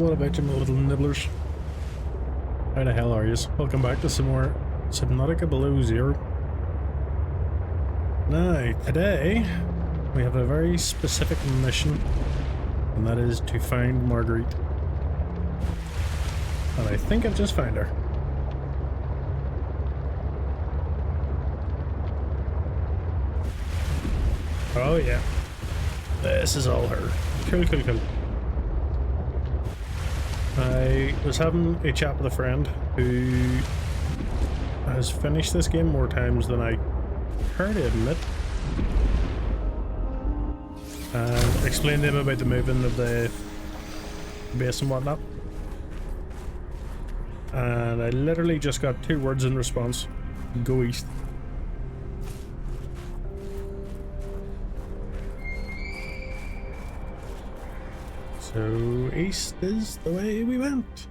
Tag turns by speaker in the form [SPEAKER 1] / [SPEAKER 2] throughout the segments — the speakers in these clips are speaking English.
[SPEAKER 1] what about you, my little nibblers? How the hell are you? Welcome back to some more Subnautica Below Zero. Now, today, we have a very specific mission, and that is to find Marguerite. And I think I've just found her. Oh yeah. This is all her. Cool, cool, cool. I was having a chat with a friend who has finished this game more times than I care to admit. And explained to him about the moving of the base and whatnot. And I literally just got 2 words in response. Go east. So east is the way we went.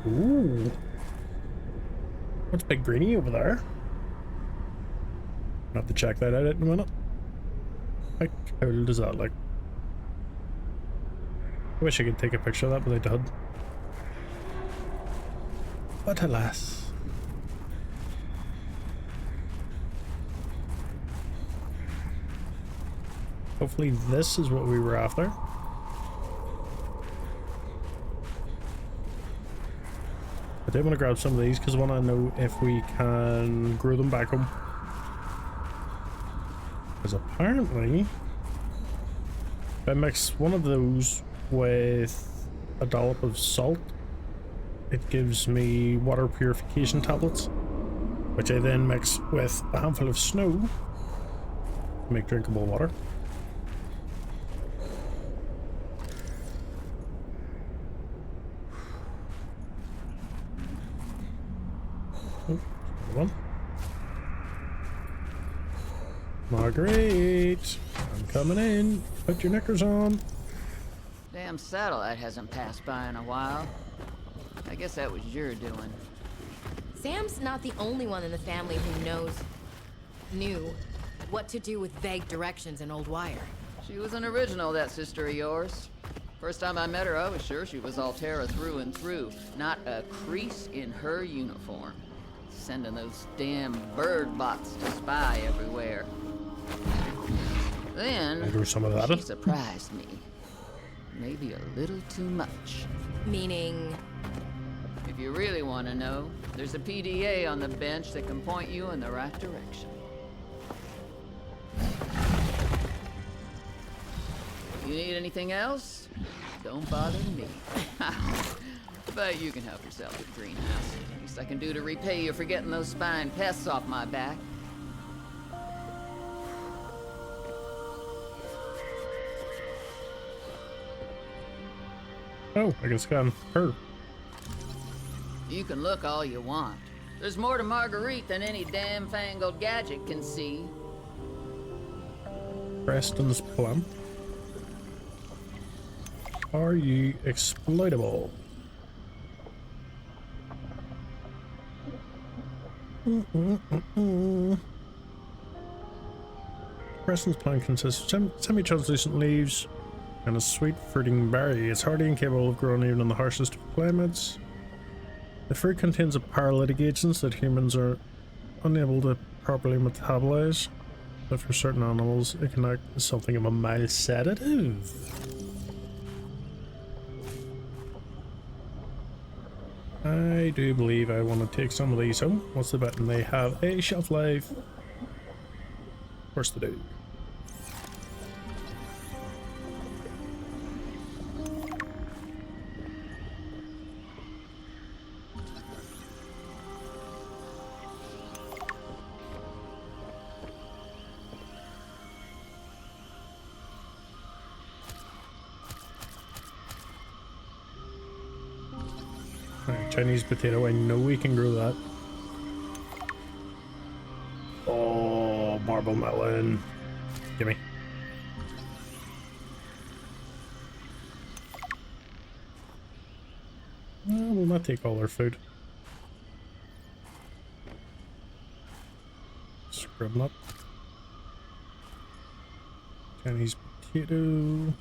[SPEAKER 1] Ooh. What's Big Greenie over there? I'll have to check that out in a minute. How cool does that look? I wish I could take a picture of that, but I did. But alas. Hopefully this is what we were after. I do want to grab some of these because I want to know if we can grow them back home. Because apparently, if I mix one of those with a dollop of salt, it gives me water purification tablets, which I then mix with a handful of snow to make drinkable water. Oh, one. Marguerite, I'm coming in. Put your knickers on.
[SPEAKER 2] Damn satellite hasn't passed by in a while. I guess that was your doing.
[SPEAKER 3] Sam's not the only one in the family who knew what to do with vague directions in Old Wire.
[SPEAKER 2] She was an original, that sister of yours. First time I met her, I was sure she was Altera through and through. Not a crease in her uniform. Sending those damn bird bots to spy everywhere. Then,
[SPEAKER 1] I grew some of that.
[SPEAKER 2] She surprised me. Maybe a little too much.
[SPEAKER 3] Meaning?
[SPEAKER 2] If you really want to know, there's a PDA on the bench that can point you in the right direction. If you need anything else, don't bother me. But you can help yourself at Greenhouse. Least I can do to repay you for getting those spine pests off my back.
[SPEAKER 1] Oh, I can scan her.
[SPEAKER 2] You can look all you want. There's more to Marguerite than any damn fangled gadget can see.
[SPEAKER 1] Preston's plan. Are you exploitable? Preston's plan consists of semi-translucent leaves and a sweet fruiting berry. It's hardy and capable of growing even in the harshest of climates. The fruit contains a paralytic agents that humans are unable to properly metabolize, but for certain animals it can act as something of a mild sedative. I do believe I want to take some of these home. What's the bet? And they have a shelf life. Of course they do. Right, Chinese potato, I know we can grow that. Oh, marble melon. Gimme. We'll not take all our food. Grab nut. Chinese potato.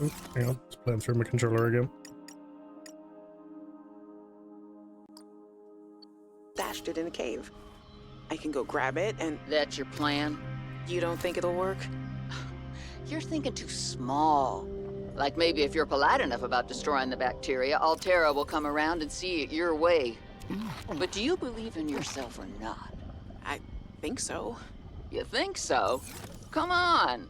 [SPEAKER 1] Oh, hang on. It's playing through my controller again.
[SPEAKER 4] Stashed it in a cave. I can go grab it and...
[SPEAKER 2] That's your plan?
[SPEAKER 4] You don't think it'll work?
[SPEAKER 2] You're thinking too small. Like maybe if you're polite enough about destroying the bacteria, Altera will come around and see it your way. But do you believe in yourself or not?
[SPEAKER 4] I think so.
[SPEAKER 2] You think so? Come on.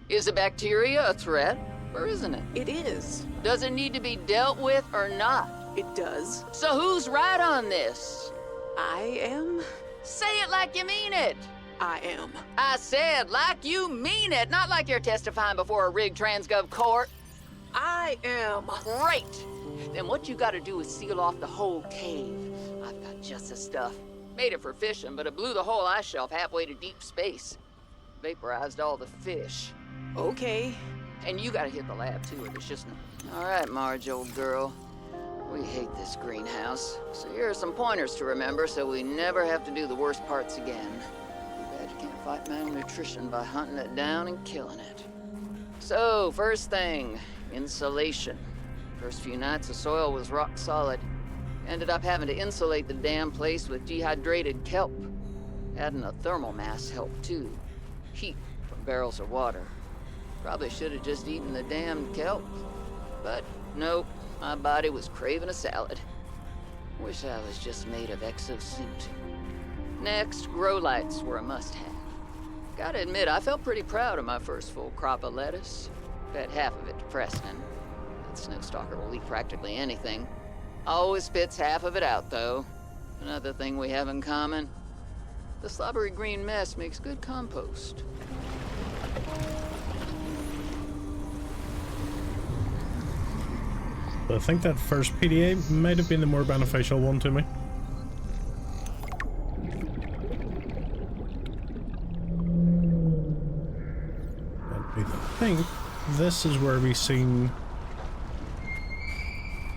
[SPEAKER 2] Is the bacteria a threat, or isn't it?
[SPEAKER 4] It is.
[SPEAKER 2] Does it need to be dealt with or not?
[SPEAKER 4] It does.
[SPEAKER 2] So who's right on this?
[SPEAKER 4] I am.
[SPEAKER 2] Say it like you mean it.
[SPEAKER 4] I am.
[SPEAKER 2] I said like you mean it, not like you're testifying before a rigged transgov court.
[SPEAKER 4] I am.
[SPEAKER 2] Great! Then what you gotta do is seal off the whole cave. I've got just the stuff. Made it for fishing, but it blew the whole ice shelf halfway to deep space. Vaporized all the fish.
[SPEAKER 4] Okay.
[SPEAKER 2] And you gotta hit the lab too, or there's just no... All right, Marge, old girl. We hate this greenhouse. So here are some pointers to remember so we never have to do the worst parts again. Too bad you can't fight malnutrition by hunting it down and killing it. So, first thing, insulation. First few nights the soil was rock solid. Ended up having to insulate the damn place with dehydrated kelp. Adding a thermal mass helped too. Heat from barrels of water. Probably should have just eaten the damn kelp. But nope, my body was craving a salad. Wish I was just made of exosuit. Next, grow lights were a must-have. Gotta admit, I felt pretty proud of my first full crop of lettuce. Fed half of it to Preston. That snowstalker will eat practically anything. Always spits half of it out, though. Another thing we have in common. The slobbery green mess makes good compost.
[SPEAKER 1] I think that first PDA might have been the more beneficial one to me. But I think this is where we seen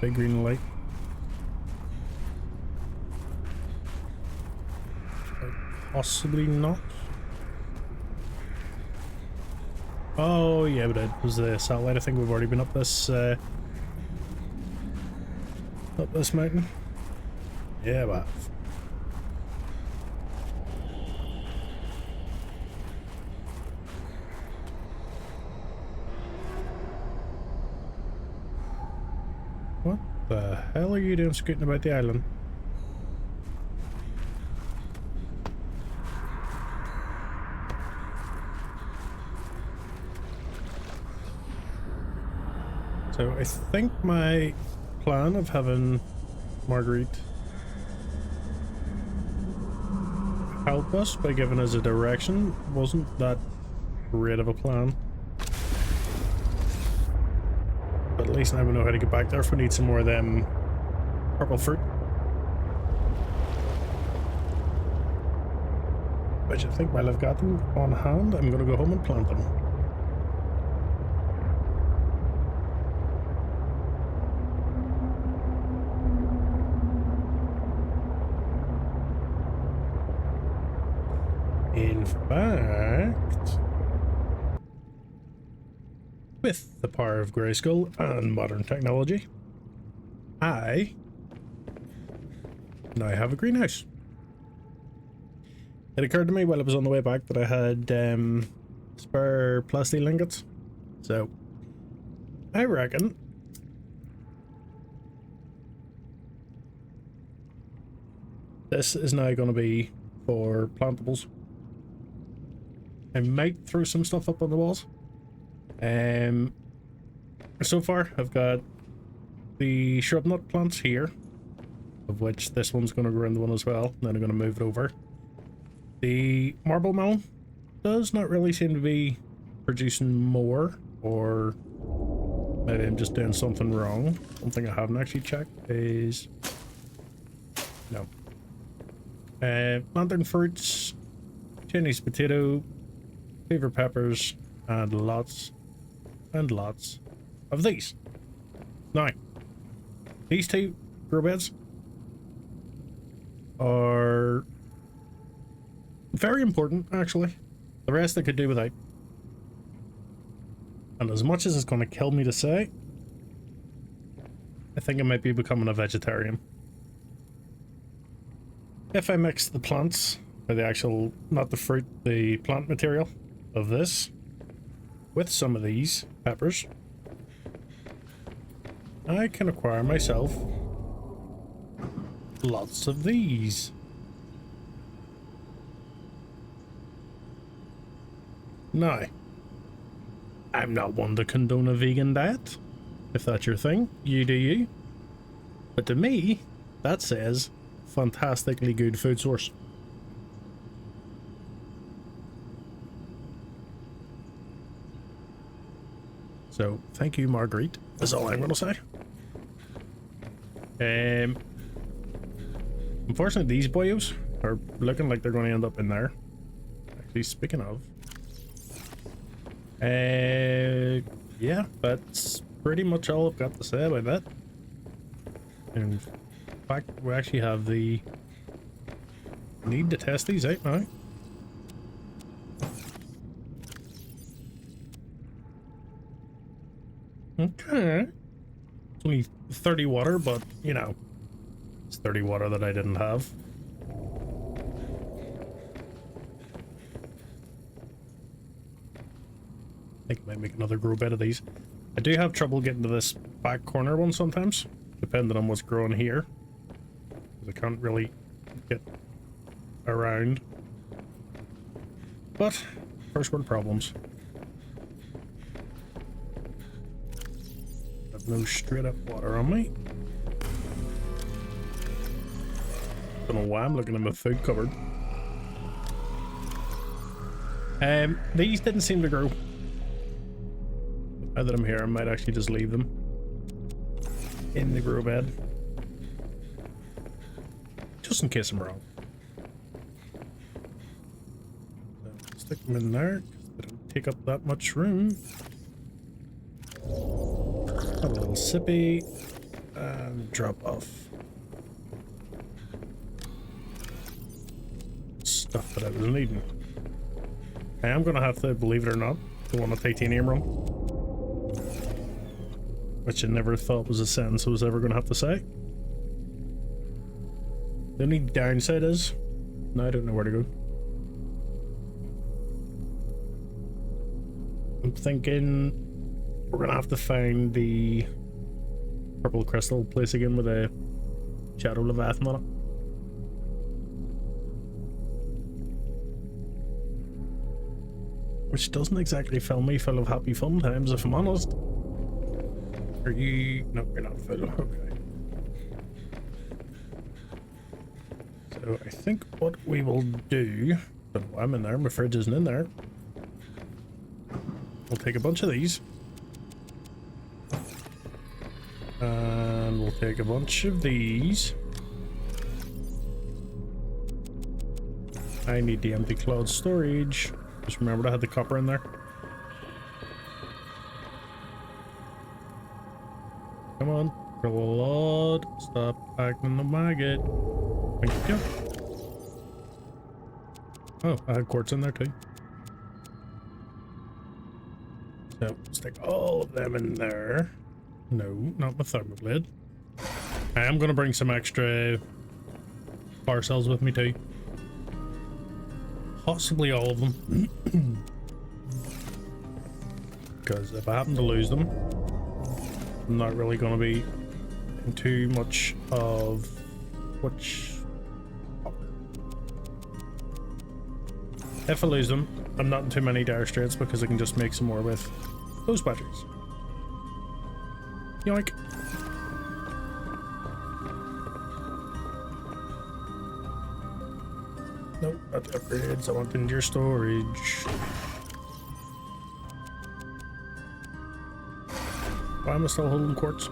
[SPEAKER 1] big green light. Or possibly not. Oh yeah, but it was the satellite. I think we've already been up this mountain. Yeah, but what the hell are you doing scooting about the island? So I think my plan of having Marguerite help us by giving us a direction wasn't that great of a plan. But at least now we know how to get back there if we need some more of them purple fruit. Which I think while I've got them on hand, I'm gonna go home and plant them. In fact, with the power of Grayskull and modern technology, I now have a greenhouse. It occurred to me while I was on the way back that I had spare plastic ingots, so I reckon this is now going to be for plantables. I might throw some stuff up on the walls. So far, I've got the shrub nut plants here, of which this one's going to grow in the one as well. Then I'm going to move it over. The marble melon does not really seem to be producing more, or maybe I'm just doing something wrong. Something I haven't actually checked is no. Lantern fruits, Chinese potato, fever peppers, and lots of these. Now, these two grow beds are very important, actually. The rest I could do without. And as much as it's going to kill me to say, I think I might be becoming a vegetarian. If I mix the plants, or the actual, not the fruit, the plant material of this, with some of these peppers, I can acquire myself lots of these. Now, I'm not one to condone a vegan diet. If that's your thing, you do you. But to me, that says fantastically good food source. So, thank you, Marguerite. That's all I'm gonna say. Unfortunately, these boyos are looking like they're going to end up in there. Actually, speaking of, yeah, that's pretty much all I've got to say about that. In fact, we actually have the need to test these out now. Okay. It's only 30 water, but, you know, it's 30 water that I didn't have. I think I might make another grow bed of these. I do have trouble getting to this back corner one sometimes, depending on what's growing here. I can't really get around. But, first world problems. Have no straight up water on me. Don't know why I'm looking at my food cupboard. These didn't seem to grow. Now that I'm here, I might actually just leave them in the grow bed. Just in case I'm wrong. So, stick them in there, because they don't take up that much room. Have a little sippy, and drop off stuff that I was needing. I am going to have to, believe it or not, go on a titanium run. Which I never thought was a sentence I was ever going to have to say. The only downside is, now I don't know where to go. I'm thinking we're going to have to find the purple crystal place again with a shadow leviathan on it. Which doesn't exactly fill me full of happy fun times, if I'm honest. Are you... No, you're not full. Okay. So I think what we will do... Oh, I'm in there. My fridge isn't in there. We'll take a bunch of these. And we'll take a bunch of these. I need the empty cloud storage. Just remembered I had the copper in there. Come on, Lord, stop acting the maggot. Thank you. Oh, I had quartz in there too. So, stick all of them in there. No, not my thermoblade. I am going to bring some extra power cells with me too. Possibly all of them. Because if I happen to lose them, I'm not really going to be in too much of which... If I lose them, I'm not in too many dire straits because I can just make some more with those batteries. Yoink. Nope, not the upgrades. I want in your storage. Why am I still holding quartz?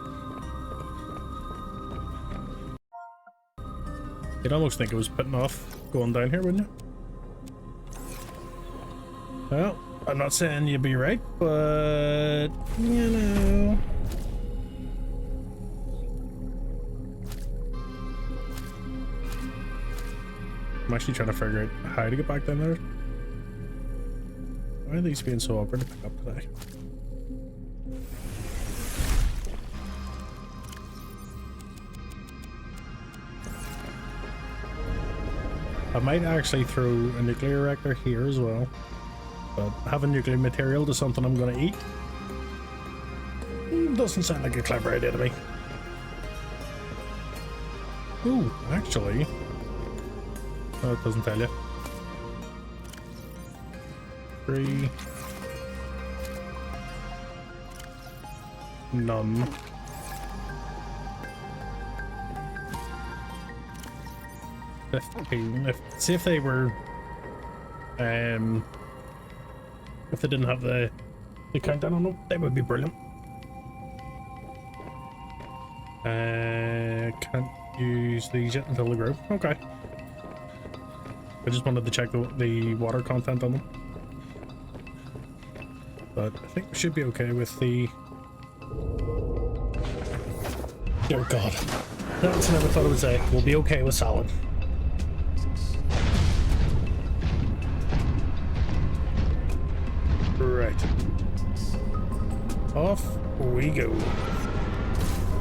[SPEAKER 1] You'd almost think it was putting off going down here, wouldn't you? Well, I'm not saying you'd be right, but you know. I'm actually trying to figure out how to get back down there. Why are these being so awkward to pick up today? I might actually throw a nuclear reactor here as well, but having nuclear material to something I'm going to eat doesn't sound like a clever idea to me. Ooh, actually, oh, it doesn't tell you. 3. None. See if they were, if they didn't have the countdown on them, that would be brilliant. Can't use these yet until they grow. Okay. I just wanted to check the water content on them. But I think we should be okay with the... Oh god. That's what I never thought I would say. We'll be okay with salad. Right. Off we go.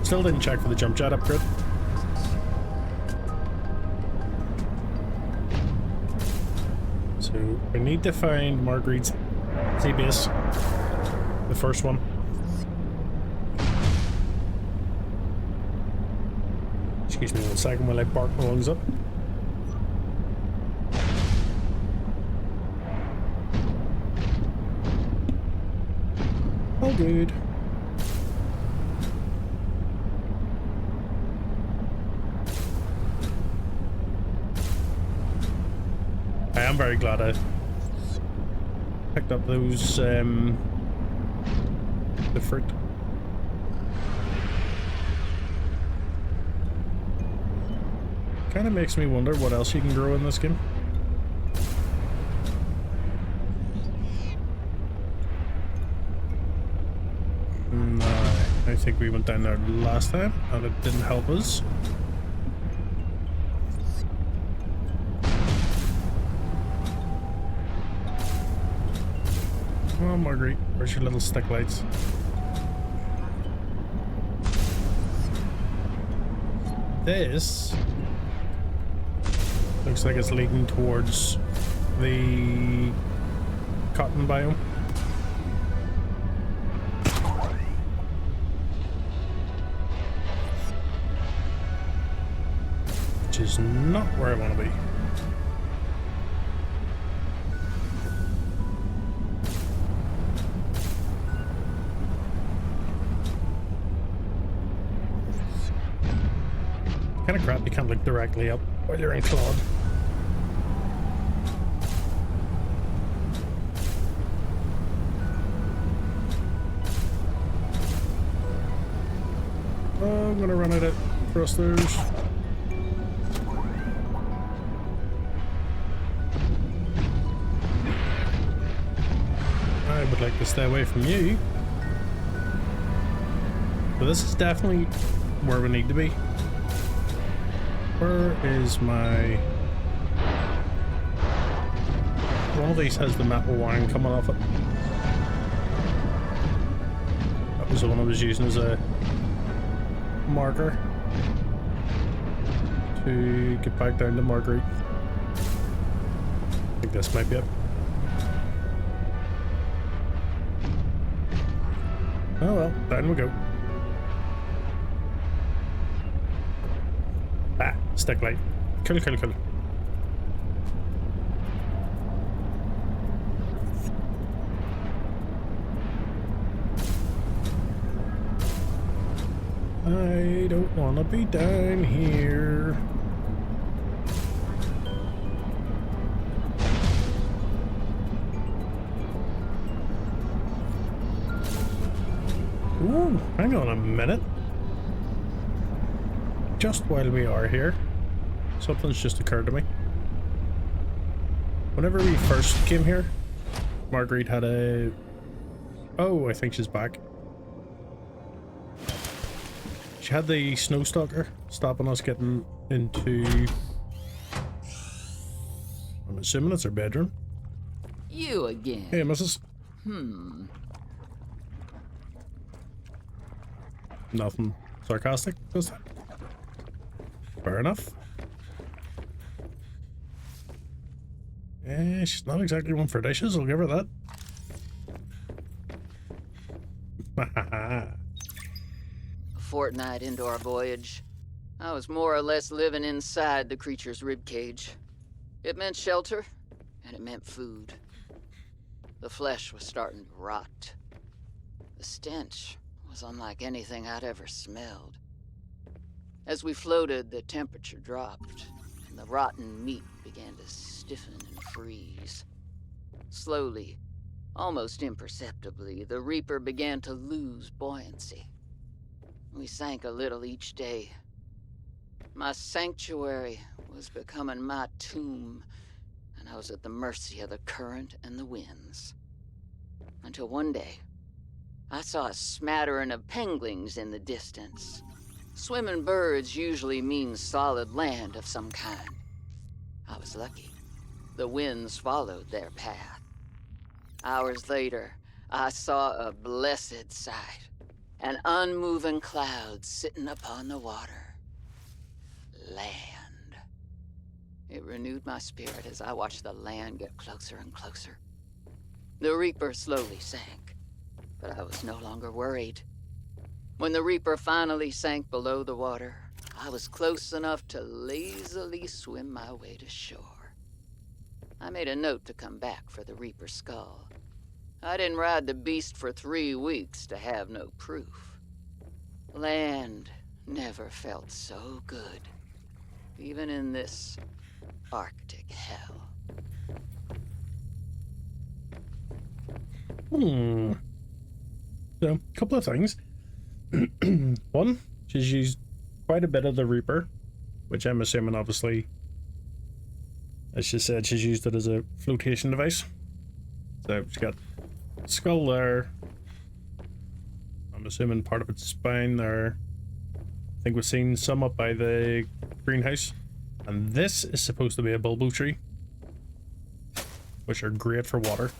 [SPEAKER 1] Still didn't check for the jump jet upgrade. So we need to find Marguerite's sea base. The first one. Excuse me 1 second while I bark my lungs up. All good. I am very glad I picked up those the fruit. Kind of makes me wonder what else you can grow in this game. No, I think we went down there last time and it didn't help us. Oh, Marguerite, where's your little stick lights? This looks like it's leading towards the cotton biome. Which is not where I want to be. Kind of crap you can't look directly up while you're in Claude. Oh, I'm gonna run out of thrusters. I would like to stay away from you. But this is definitely where we need to be. Where is my... One of these has the metal wine coming off it. That was the one I was using as a marker to get back down to Marguerite. I think this might be it. Oh well, down we go. Ah, stick light. Cool, cool, cool. I don't want to be down here. Ooh, hang on a minute. Just while we are here, something's just occurred to me. Whenever we first came here, Marguerite had a... Oh, I think she's back. She had the snow stalker stopping us getting into I'm assuming it's her bedroom.
[SPEAKER 2] You again.
[SPEAKER 1] Hey, missus. Nothing sarcastic this time. Fair enough. She's not exactly one for dishes, I'll give her that.
[SPEAKER 2] A fortnight into our voyage, I was more or less living inside the creature's ribcage. It meant shelter, and it meant food. The flesh was starting to rot. The stench was unlike anything I'd ever smelled. As we floated, the temperature dropped, and the rotten meat began to stiffen and freeze. Slowly, almost imperceptibly, the Reaper began to lose buoyancy. We sank a little each day. My sanctuary was becoming my tomb, and I was at the mercy of the current and the winds. Until one day, I saw a smattering of penguins in the distance. Swimming birds usually mean solid land of some kind. I was lucky. The winds followed their path. Hours later, I saw a blessed sight. An unmoving cloud sitting upon the water. Land. It renewed my spirit as I watched the land get closer and closer. The Reaper slowly sank, but I was no longer worried. When the Reaper finally sank below the water, I was close enough to lazily swim my way to shore. I made a note to come back for the Reaper's skull. I didn't ride the beast for 3 weeks to have no proof. Land never felt so good, even in this Arctic hell.
[SPEAKER 1] So, a couple of things. One, she's used quite a bit of the Reaper, which I'm assuming, obviously, as she said, she's used it as a flotation device. So she's got skull there. I'm assuming part of its spine there. I think we've seen some up by the greenhouse. And this is supposed to be a bulbo tree, which are great for water.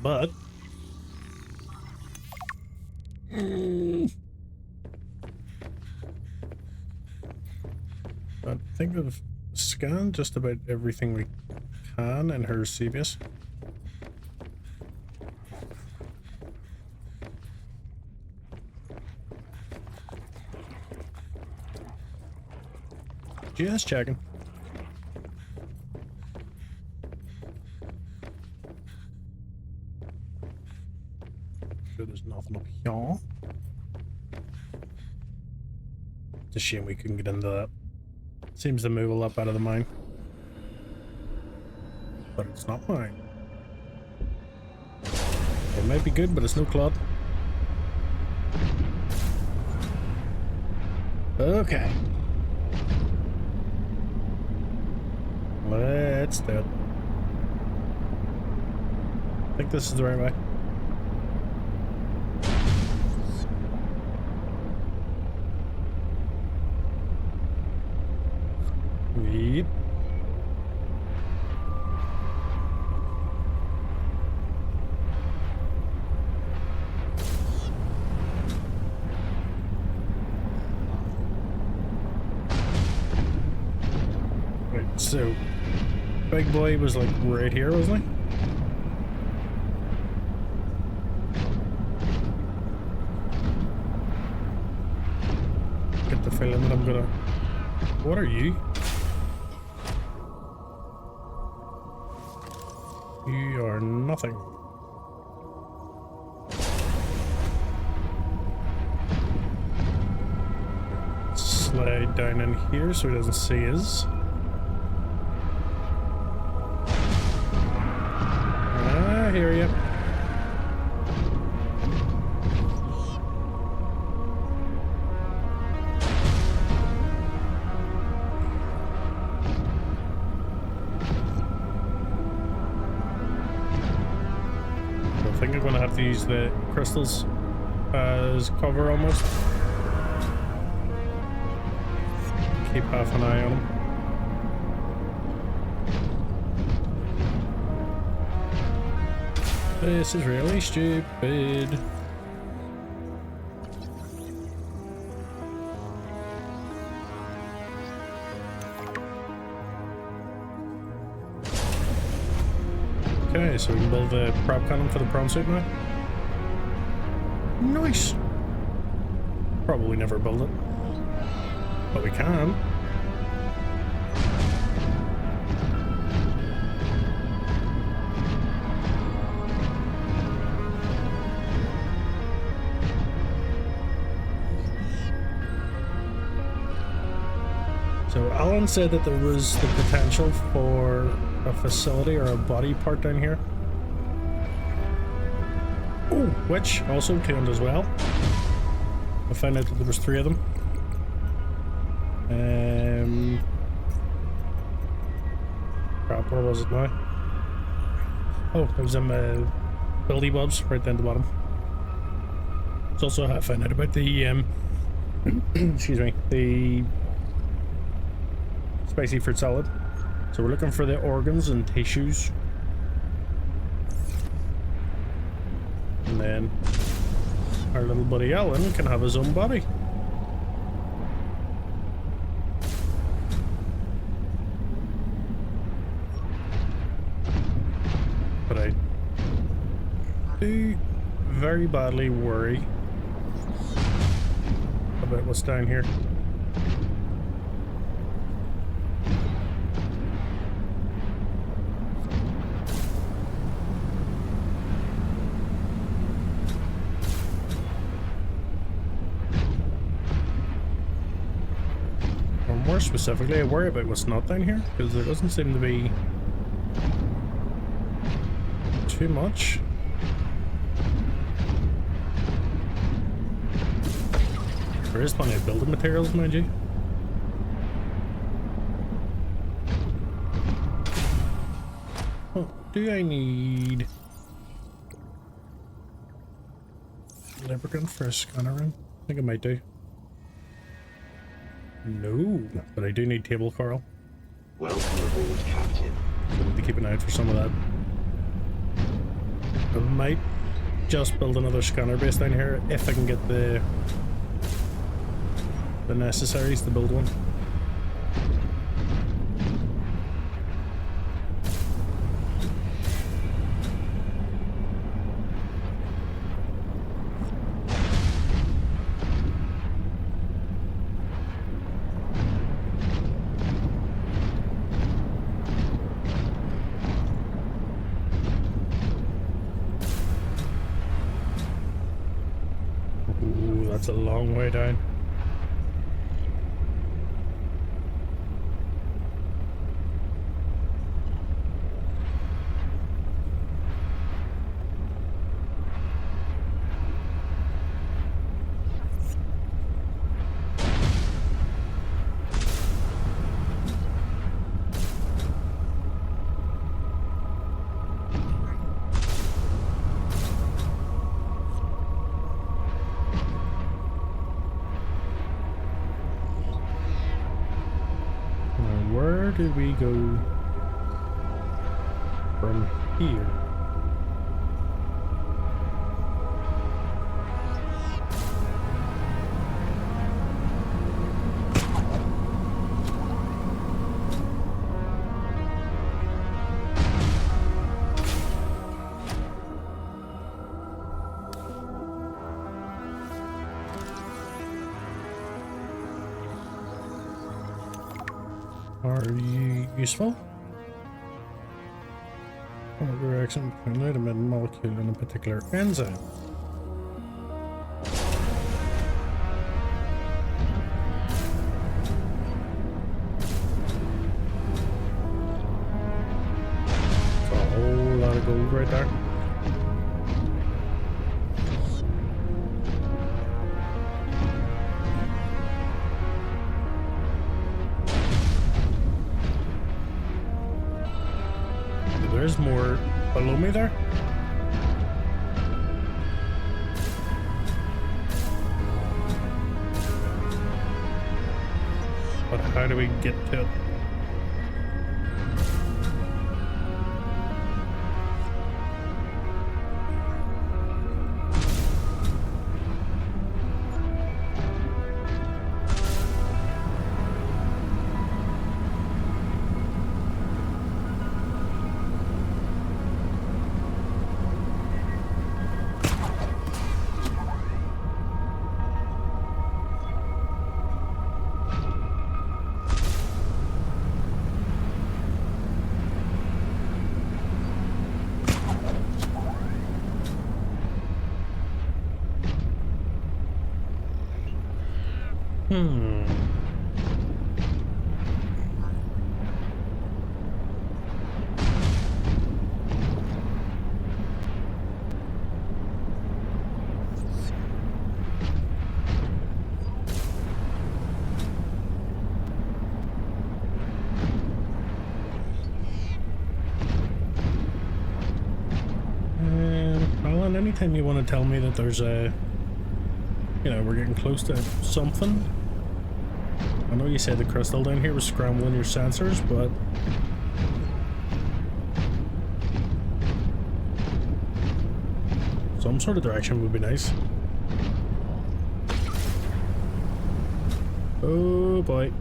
[SPEAKER 1] But I think I've scanned just about everything we can in her CBS. Just checking. Sure there's nothing up here. It's a shame we couldn't get into that. Seems to move a lot out of the mine. But it's not mine. It might be good, but it's no clod. Okay. Let's do it. I think this is the right way. Yep. Right, so big boy was like right here, wasn't he? Get the feeling that I'm gonna... What are you? You are nothing. Slide down in here so he doesn't see us. I hear you. I think I'm gonna have to use the crystals as cover almost. keep half an eye on him. This is really stupid. Okay, so we can build a prop cannon for the prawn suit now. Nice! Probably never build it. But we can. So Alan said that there was the potential for a facility or a body part down here. Oh, which also tuned as well. I found out that there was 3 of them. Crap, where was it now? Oh, there's them buildy bobs right down the bottom. It's also how I found out about the excuse me, the spicy fruit salad. So we're looking for the organs and tissues. And then our little buddy Alan can have his own body. But I do very badly worry about what's down here. More specifically, I worry about what's not down here, because there doesn't seem to be too much. There is plenty of building materials, mind you. Oh, do I need lubricant for a scanner room? I think I might do. No, but I do need table coral.
[SPEAKER 5] Welcome aboard, Captain.
[SPEAKER 1] So I need to keep an eye out for some of that. I might just build another scanner base down here if I can get the necessaries to build one. That's a long way down. Where do we go from here? Are you useful? What reaction between an atom and molecule and a particular enzyme? Got a whole lot of gold right there. There's more below me there. But how do we get to it? Well, and anytime you want to tell me that there's a, you know, we're getting close to something. I know you said the crystal down here was scrambling your sensors, but some sort of direction would be nice. Oh boy.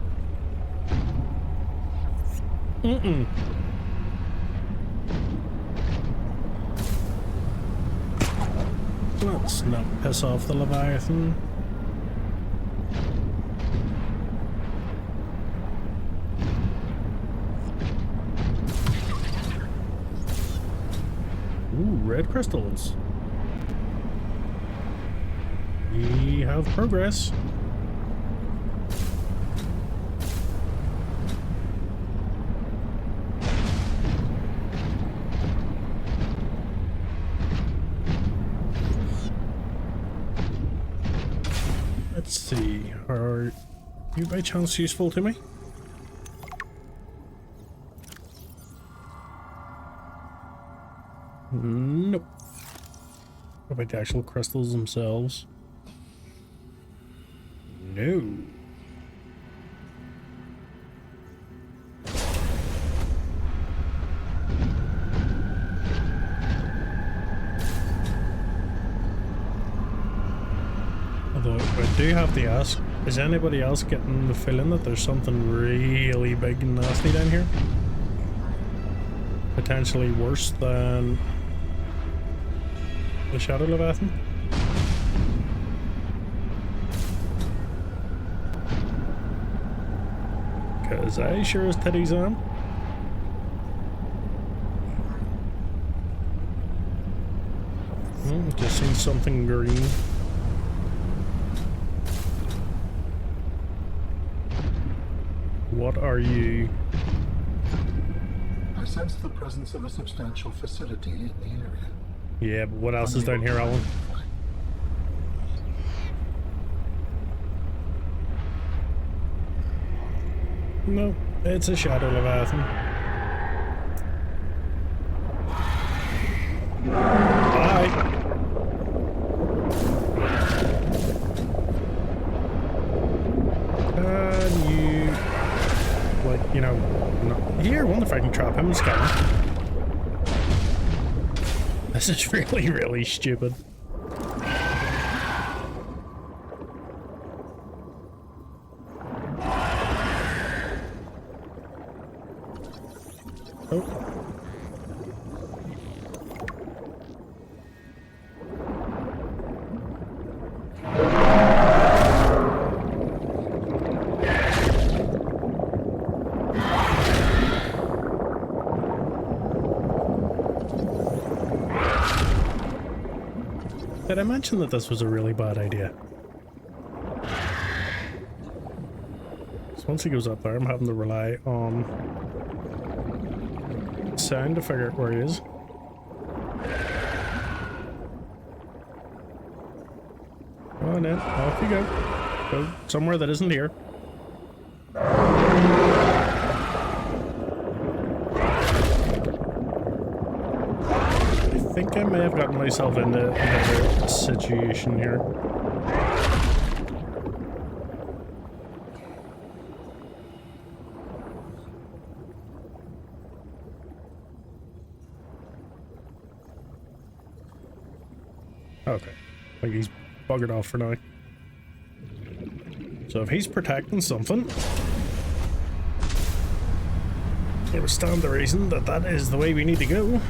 [SPEAKER 1] Let's not piss off the Leviathan. Ooh, red crystals. We have progress. Let's see, are you by chance useful to me? Nope. What about the actual crystals themselves? No. Although I do have to ask, is anybody else getting the feeling that there's something really big and nasty down here? Potentially worse than the Shadow Leviathan? Cause I sure as titties am. Just seen something green. What are you?
[SPEAKER 6] I sense the presence of a substantial facility in the area.
[SPEAKER 1] Yeah, but what else is down here, Alan? No, it's a Shadow Leviathan. Bye. Can you, like, you know, not here? I wonder if I can trap him and scan him. This is really, really stupid. Oh. Did I mention that this was a really bad idea? So once he goes up there, I'm having to rely on sound to figure out where he is. Come on in, off you go. Go somewhere that isn't here. I think I may have gotten myself into a bit of a situation here. Okay. Like he's buggered off for now. So if he's protecting something, it would stand to reason that that is the way we need to go.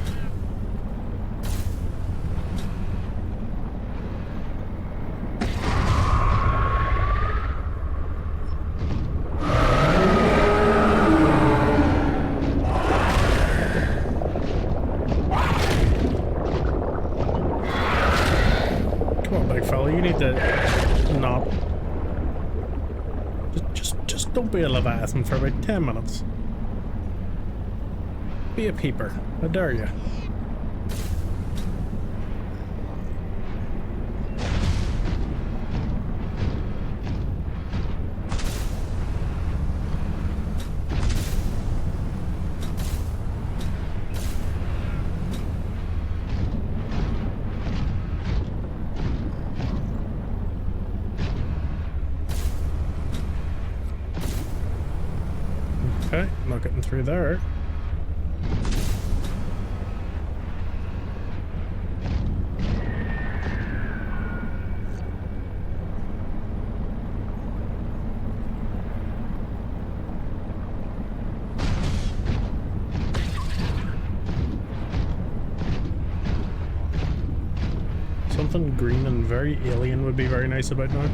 [SPEAKER 1] Come on, big fella, you need to not. Just don't be a Leviathan for about 10 minutes. Be a peeper. I dare you. Okay, not getting through there. Something green and very alien would be very nice about now.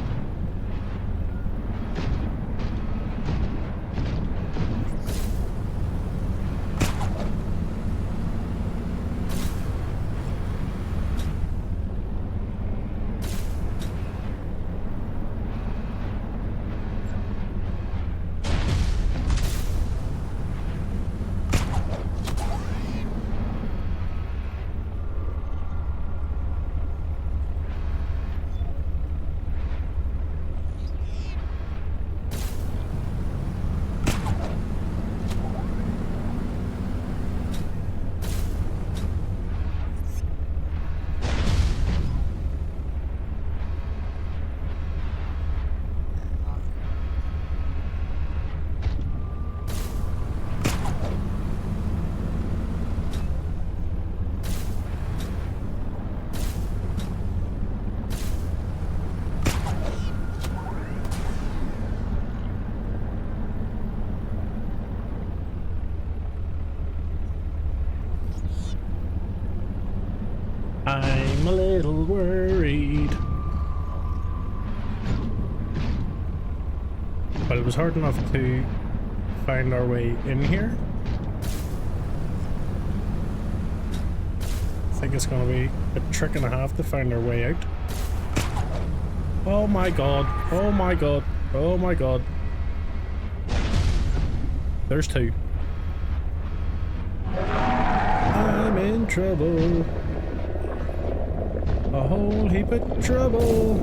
[SPEAKER 1] I'm a little worried. But it was hard enough to find our way in here. I think it's going to be a trick and a half to find our way out. Oh my god. Oh my god. Oh my god. There's two. I'm in trouble. A whole heap of trouble.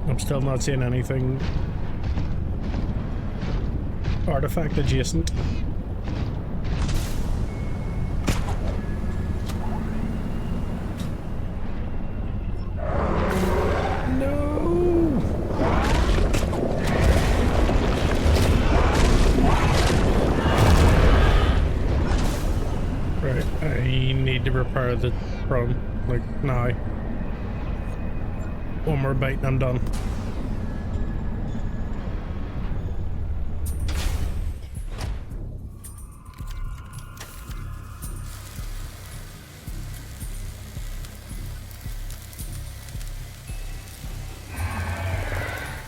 [SPEAKER 1] I'm still not seeing anything artifact adjacent. Repair the problem, like, now. One more bite and I'm done.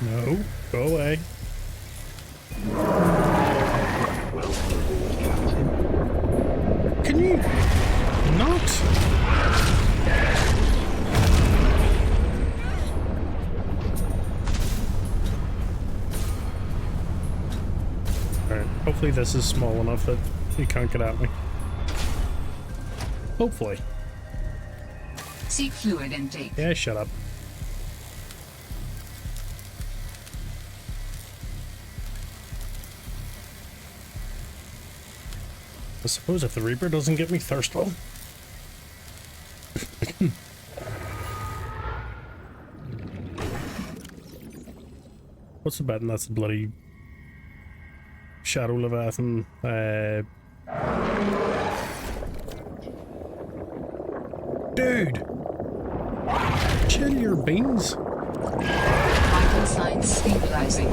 [SPEAKER 1] No, go away. Can you not? Alright, hopefully this is small enough that he can't get at me. Hopefully.
[SPEAKER 7] Seek fluid intake.
[SPEAKER 1] Yeah, shut up. suppose if the Reaper doesn't get me thirstful. What's the betting that's the bloody Shadow Leviathan? Dude! Chill your beans.
[SPEAKER 7] Vital signs stabilizing.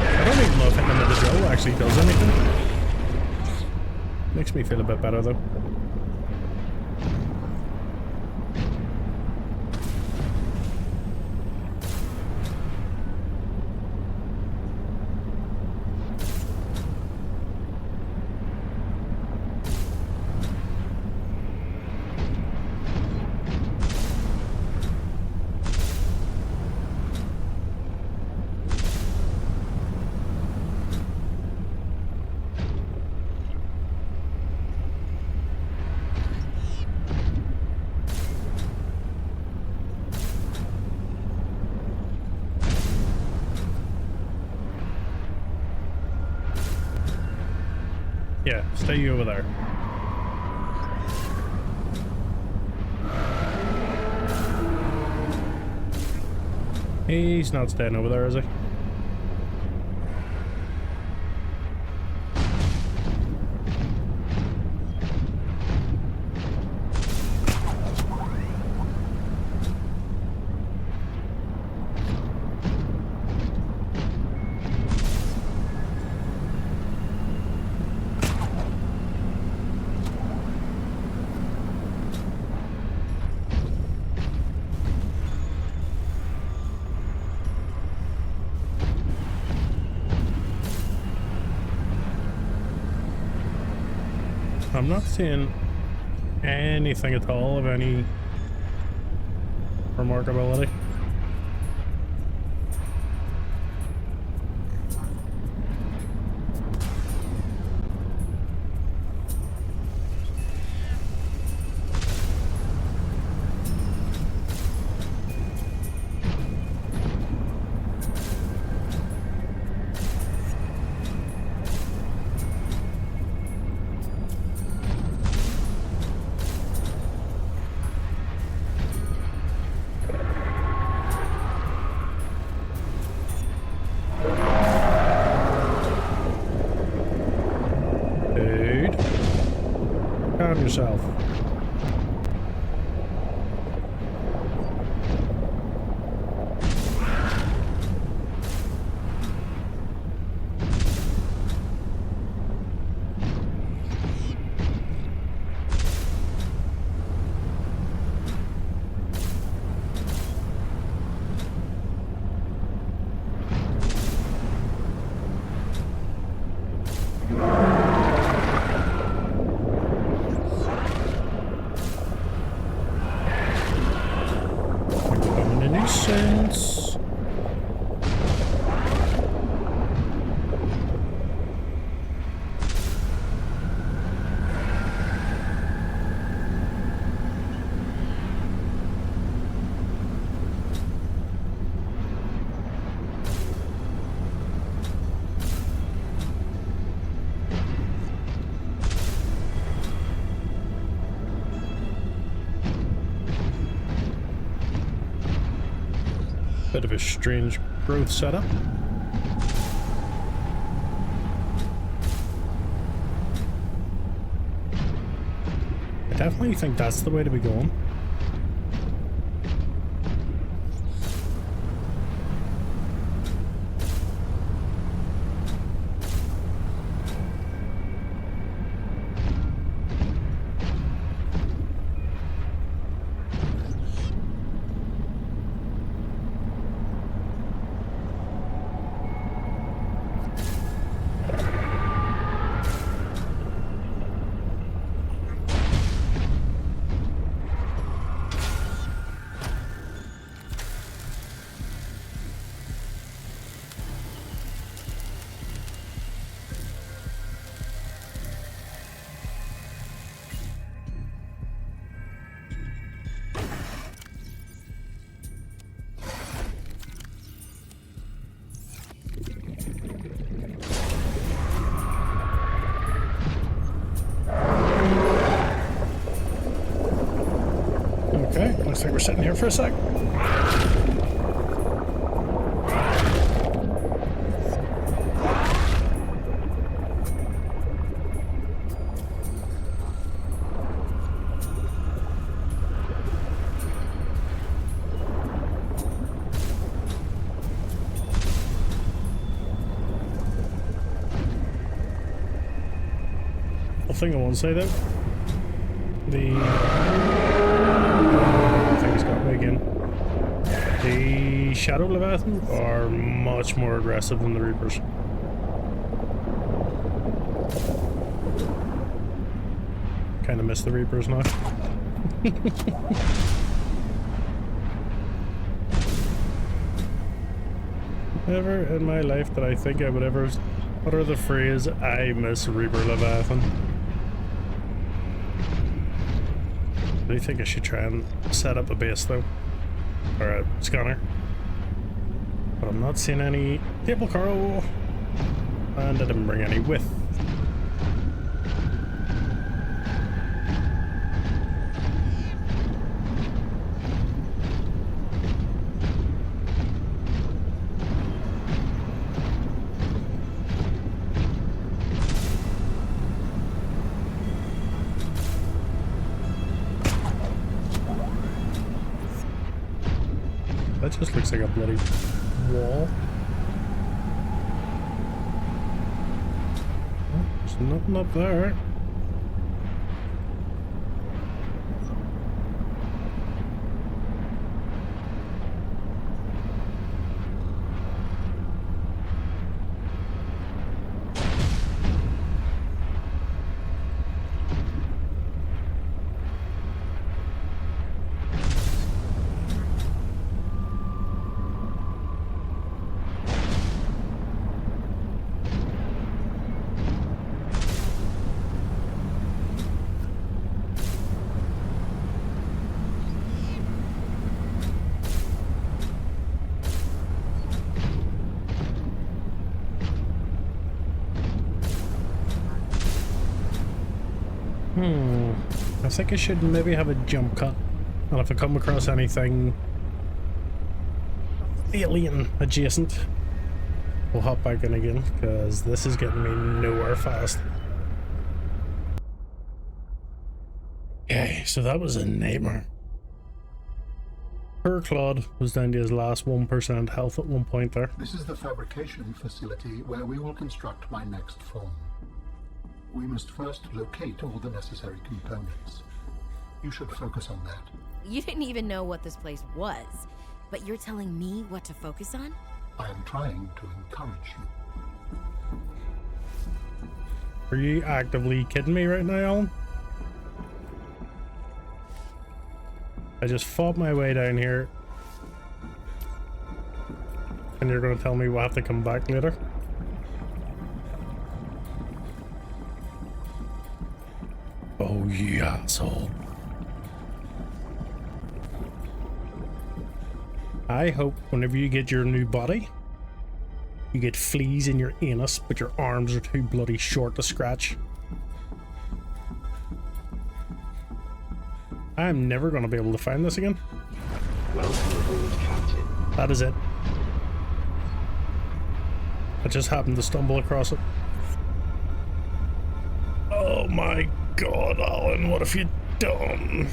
[SPEAKER 1] I don't even know if hitting him with the drill actually does anything. Makes me feel a bit better though. Yeah, stay over there. He's not staying over there, is he? I'm not seeing anything at all of any remarkability. Calm yourself. Sense. Bit of a strange growth setup. I definitely think that's the way to be going. Okay, looks like we're sitting here for a sec. Thing I want to say though, the thing's got me again. The Shadow Leviathan are much more aggressive than the Reapers. Kind of miss the Reapers now. Never in my life did I think I would ever utter the phrase, "I miss Reaper Leviathan." I think I should try and set up a base though, or a scanner, but I'm not seeing any cable cargo, and I didn't bring any with. That just looks like a bloody wall. Oh, there's nothing up there. I think I should maybe have a jump cut, and if I come across anything alien adjacent, we'll hop back in again, because this is getting me nowhere fast. Okay, so that was a nightmare. Poor Claude was down to his last 1% health at one point there.
[SPEAKER 6] This is the fabrication facility where we will construct my next form. We must first locate all the necessary components. You should focus on that.
[SPEAKER 3] You didn't even know what this place was, but you're telling me what to focus on?
[SPEAKER 6] I am trying to encourage you.
[SPEAKER 1] Are you actively kidding me right now, Alan? I just fought my way down here, and you're going to tell me we'll have to come back later? Oh, you asshole. I hope whenever you get your new body, you get fleas in your anus, but your arms are too bloody short to scratch. I'm never going to be able to find this again.
[SPEAKER 5] Welcome aboard, Captain.
[SPEAKER 1] That is it. I just happened to stumble across it. Oh my God, Alan, what have you done?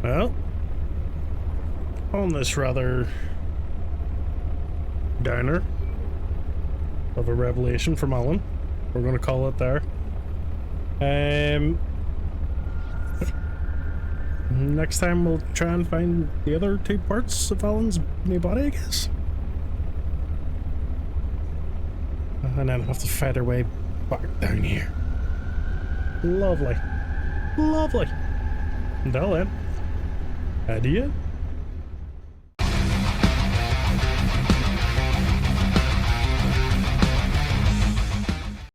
[SPEAKER 1] Well, on this rather downer of a revelation from Alan, we're going to call it there. Next time we'll try and find the other two parts of Alan's new body, I guess. And then have to fight our way back down here. Lovely. Lovely. Until then, adieu.